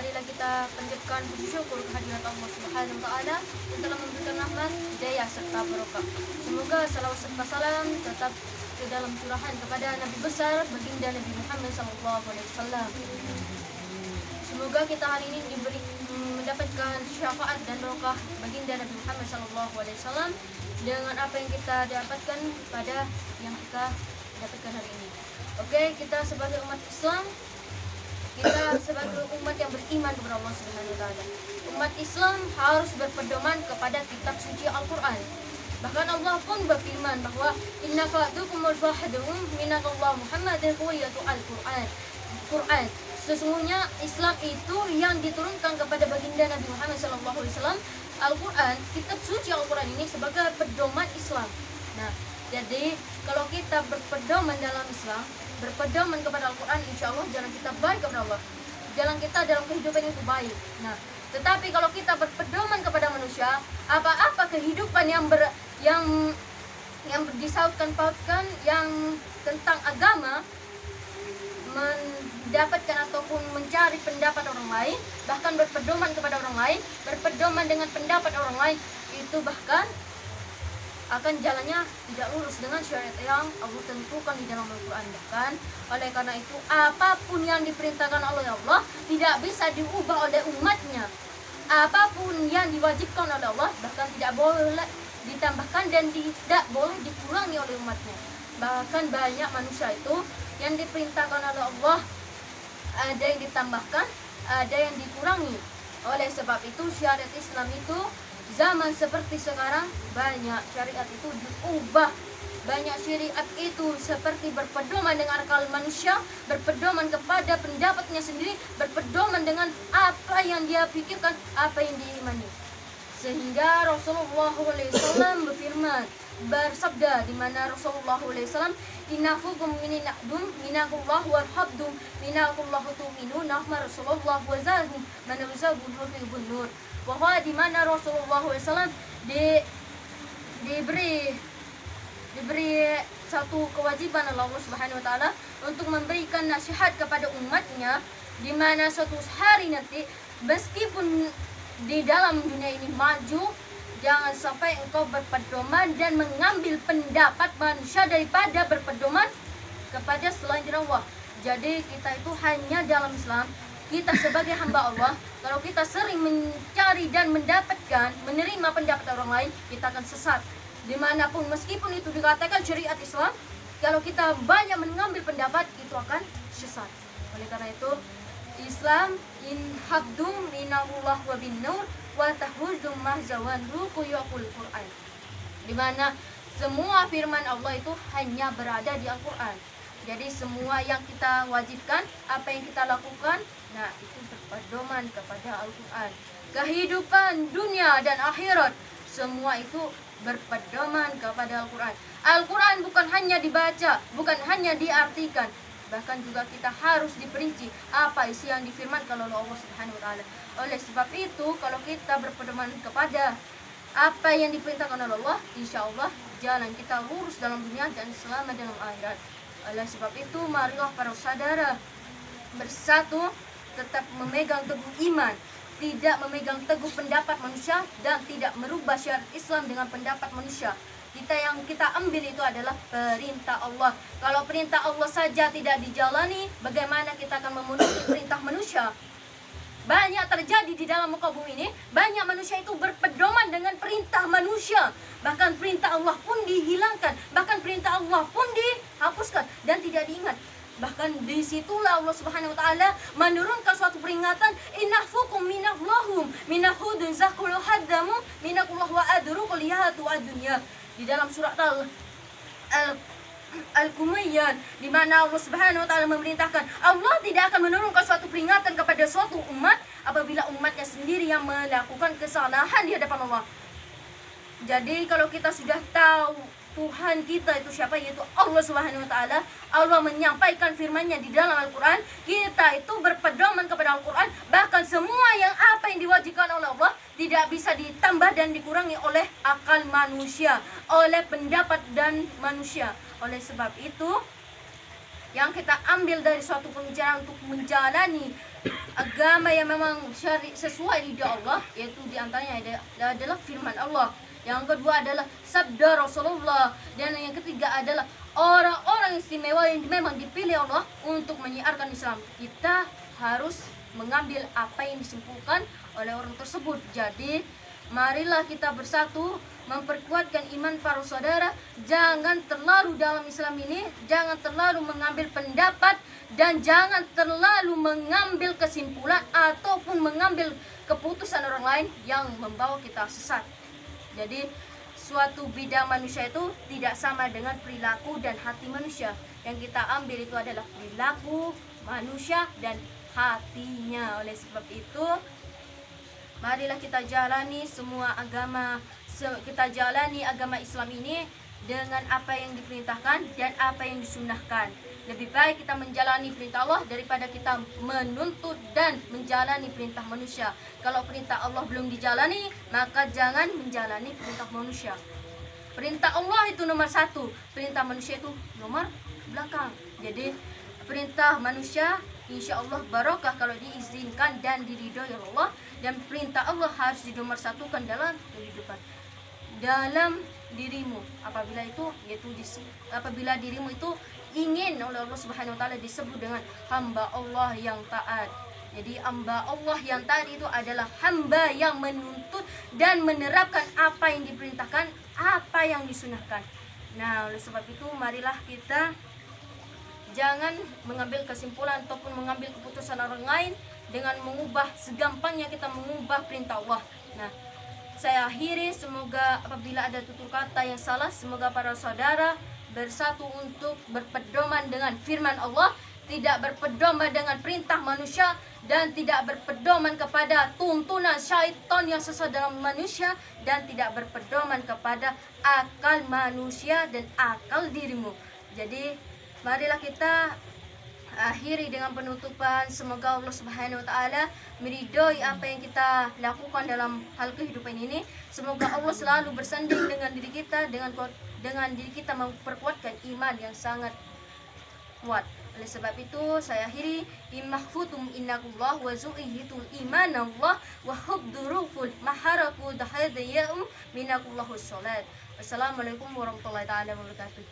marilah kita panjatkan puji syukur kehadirat Allah Subhanahu wa taala yang telah memberikan rahmat, hidayah serta barokah. Semoga salawat serta salam tetap ke dalam curahan kepada Nabi besar baginda Nabi Muhammad SAW. Semoga kita hari ini mendapatkan syafaat dan barokah baginda Nabi Muhammad SAW dengan apa yang kita dapatkan pada yang kita dapatkan hari ini. Oke, kita sebagai umat Islam, kita sebagai umat yang beriman kepada Allah Subhanahu wa taala, umat Islam harus berpedoman kepada kitab suci Al-Qur'an. Bahkan Allah pun berfirman bahwa inna fa'dukumul fahadum minallah Muhammadin huwayatu Al-Qur'an. Sesungguhnya Islam itu yang diturunkan kepada baginda Nabi Muhammad SAW, Al-Quran, kitab suci Al-Quran ini sebagai pedoman Islam. Nah, jadi kalau kita berpedoman dalam Islam, berpedoman kepada Al-Quran, insya Allah jalan kita baik kepada Allah, jalan kita dalam kehidupan itu baik. Nah, tetapi kalau kita berpedoman kepada manusia, apa-apa kehidupan yang disautkan pautkan yang tentang agama, mendapatkan ataupun mencari pendapat orang lain, bahkan berpedoman kepada orang lain, berpedoman dengan pendapat orang lain, itu bahkan akan jalannya tidak lurus dengan syariat yang Allah tentukan di dalam Al-Quran. Bahkan oleh karena itu, apapun yang diperintahkan oleh Allah tidak bisa diubah oleh umatnya. Apapun yang diwajibkan oleh Allah bahkan tidak boleh ditambahkan dan tidak boleh dikurangi oleh umatnya. Bahkan banyak manusia itu yang diperintahkan oleh Allah ada yang ditambahkan, ada yang dikurangi. Oleh sebab itu syariat Islam itu zaman seperti sekarang banyak syariat itu diubah. Banyak syariat itu seperti berpedoman dengan akal manusia, berpedoman kepada pendapatnya sendiri, berpedoman dengan apa yang dia pikirkan, apa yang diimani. Sehingga Rasulullah SAW berfirman, bersabda di mana Rasulullah SAW, innafukum mininakdum minakullah warhabdum minakullah tu'minu nahma Rasulullah wazahum manawzabun hudibun nur. Bahwa di mana Rasulullah SAW diberi satu kewajiban oleh Allah Subhanahu wa taala untuk memberikan nasihat kepada umatnya, di mana suatu hari nanti meskipun di dalam dunia ini maju, jangan sampai engkau berpedoman dan mengambil pendapat manusia daripada berpedoman kepada selain Allah. Jadi kita itu hanya dalam Islam, kita sebagai hamba Allah, kalau kita sering mencari dan mendapatkan, menerima pendapat orang lain, kita akan sesat. Dimanapun meskipun itu dikatakan syariat Islam, kalau kita banyak mengambil pendapat, itu akan sesat. Oleh karena itu, Islam in habdum minallah wa bin nur wa tahuzum mahzawan ruqul Quran. Di mana semua firman Allah itu hanya berada di Al-Quran. Jadi semua yang kita wajibkan, apa yang kita lakukan, nah itu berpedoman kepada Al-Quran. Kehidupan dunia dan akhirat, semua itu berpedoman kepada Al-Quran. Al-Quran bukan hanya dibaca, bukan hanya diartikan, bahkan juga kita harus diperinci apa isi yang difirmankan oleh Allah Subhanahu wa taala. Oleh sebab itu, kalau kita berpedoman kepada apa yang diperintahkan oleh Allah, insya Allah jalan kita lurus dalam dunia dan selamat dalam akhirat. Oleh sebab itu, marilah para saudara bersatu, tetap memegang teguh iman, tidak memegang teguh pendapat manusia, dan tidak merubah syariat Islam dengan pendapat manusia. Yang kita ambil itu adalah perintah Allah. Kalau perintah Allah saja tidak dijalani, bagaimana kita akan memenuhi perintah manusia? Banyak terjadi di dalam muka bumi ini, banyak manusia itu berpedoman dengan perintah manusia. Bahkan perintah Allah pun dihilangkan, bahkan perintah Allah pun dihapuskan dan tidak diingat. Bahkan disitulah Allah Subhanahu wa taala menurunkan suatu peringatan, innafukum minallahum minahudun zakulu haddamu minakullah wa adru quliyatu ad-dunya. Di dalam surat Al-Qumayyah, di mana Allah Subhanahu wa taala memerintahkan, Allah tidak akan menurunkan suatu peringatan kepada suatu umat apabila umatnya sendiri yang melakukan kesalahan di hadapan Allah. Jadi kalau kita sudah tahu Tuhan kita itu siapa, yaitu Allah Subhanahu wa taala, Allah menyampaikan firman-Nya di dalam Al-Quran, kita itu berpedoman kepada Al-Quran, bahkan semua yang apa yang diwajibkan oleh Allah tidak bisa ditambah dan dikurangi oleh akal manusia, oleh pendapat dan manusia. Oleh sebab itu, yang kita ambil dari suatu pembicaraan untuk menjalani agama yang memang syari sesuai lidah Allah, yaitu diantaranya adalah firman Allah. Yang kedua adalah sabda Rasulullah, dan yang ketiga adalah orang-orang istimewa yang memang dipilih Allah untuk menyiarkan Islam. Kita harus mengambil apa yang disimpulkan oleh orang tersebut. Jadi marilah kita bersatu memperkuatkan iman para saudara. Jangan terlalu dalam Islam ini, jangan terlalu mengambil pendapat, dan jangan terlalu mengambil kesimpulan ataupun mengambil keputusan orang lain yang membawa kita sesat. Jadi suatu bidang manusia itu tidak sama dengan perilaku dan hati manusia. Yang kita ambil itu adalah perilaku manusia dan hatinya. Oleh sebab itu, marilah kita jalani semua agama, kita jalani agama Islam ini dengan apa yang diperintahkan dan apa yang disunahkan. Lebih baik kita menjalani perintah Allah daripada kita menuntut dan menjalani perintah manusia. Kalau perintah Allah belum dijalani, maka jangan menjalani perintah manusia. Perintah Allah itu nomor 1, perintah manusia itu nomor belakang. Jadi perintah manusia insya Allah barokah kalau diizinkan dan diridhoi Allah, dan perintah Allah harus dinomorsatukan dalam kehidupan, dalam dirimu. Apabila dirimu itu ingin oleh Allah Subhanahu wa taala disebut dengan hamba Allah yang taat. Jadi hamba Allah yang taat itu adalah hamba yang menuntut dan menerapkan apa yang diperintahkan, apa yang disunahkan. Nah, oleh sebab itu marilah kita jangan mengambil kesimpulan ataupun mengambil keputusan orang lain dengan mengubah, segampangnya kita mengubah perintah Allah. Nah, saya akhiri, semoga apabila ada tutur kata yang salah, semoga para saudara bersatu untuk berpedoman dengan firman Allah, tidak berpedoman dengan perintah manusia, dan tidak berpedoman kepada tuntunan syaitan yang sesat dalam manusia, dan tidak berpedoman kepada akal manusia dan akal dirimu. Jadi marilah kita akhiri dengan penutupan, semoga Allah Subhanahu wa taala meridhoi apa yang kita lakukan dalam hal kehidupan ini. Semoga Allah selalu bersanding dengan diri kita, dengan diri kita memperkuatkan iman yang sangat kuat. Oleh sebab itu saya akhiri, imahfutum innakullah wa zu'ihitul iman Allah wa hubduruful maharaku dahadiyum minakullahus salat. Wassalamualaikum warahmatullahi taala wabarakatuh.